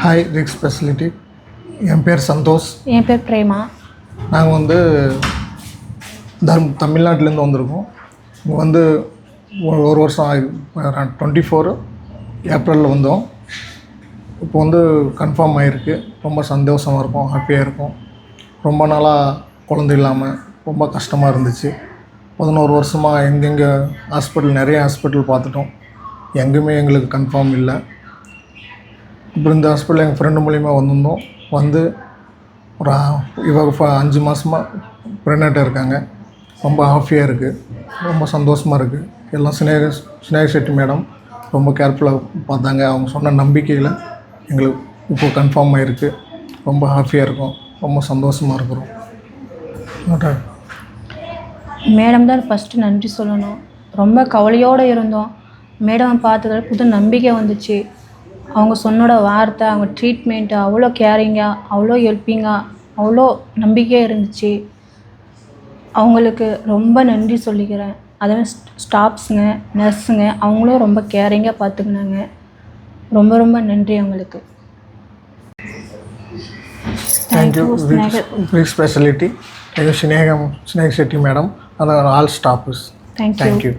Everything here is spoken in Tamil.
Hi rig speciality. என் பேர் சந்தோஷ். என் பேர் பிரேமா. நாங்கள் வந்து தமிழ்நாட்டிலேருந்து வந்திருக்கோம். இங்கே வந்து ஒரு வருஷம் ஆகி 24 ஏப்ரலில் வந்தோம். இப்போ வந்து கன்ஃபார்ம் ஆகிருக்கு. ரொம்ப சந்தோஷமாக இருக்கும், ஹாப்பியாக இருக்கும். ரொம்ப நாளாக குழந்தை இல்லாமல் ரொம்ப கஷ்டமாக இருந்துச்சு. 11 வருஷமாக எங்கெங்கே நிறைய ஹாஸ்பிட்டல் பார்த்துட்டோம். எங்கேயுமே எங்களுக்கு கன்ஃபார்ம் இல்லை. அப்புறம் இந்த ஹாஸ்பிட்டல் எங்கள் ஃப்ரெண்டு மூலிமா வந்திருந்தோம். வந்து ஒரு இவங்க 5 மாதமாக ப்ரெக்னெண்ட்டாக இருக்காங்க. ரொம்ப ஹாப்பியாக இருக்குது, ரொம்ப சந்தோஷமாக இருக்குது. எல்லாம் ஸ்னேக செட்டி மேடம் ரொம்ப கேர்ஃபுல்லாக பார்த்தாங்க. அவங்க சொன்ன நம்பிக்கையில் எங்களுக்கு இப்போது கன்ஃபார்ம் ஆகிருக்கு. ரொம்ப ஹாப்பியாக இருக்கும், ரொம்ப சந்தோஷமாக இருக்கிறோம். மேடம் தான் ஃபஸ்ட்டு நன்றி சொல்லணும். ரொம்ப கவலையோடு இருந்தோம். மேடம் பார்த்ததில் புது நம்பிக்கை வந்துச்சு. அவங்க சொன்னோட வார்த்தை, அவங்க ட்ரீட்மெண்ட்டு அவ்வளோ கேரிங்காக, அவ்வளோ ஹெல்ப்பிங்காக, அவ்வளோ நம்பிக்கையாக இருந்துச்சு. அவங்களுக்கு ரொம்ப நன்றி சொல்லிக்கிறேன். அதே ஸ்டாஃப்ஸுங்க, நர்ஸுங்க அவங்களும் ரொம்ப கேரிங்காக பார்த்துக்கினாங்க. ரொம்ப ரொம்ப நன்றி அவங்களுக்கு. Thank you Rick speciality. Sneha Chetty madam, all staffs. Thank you.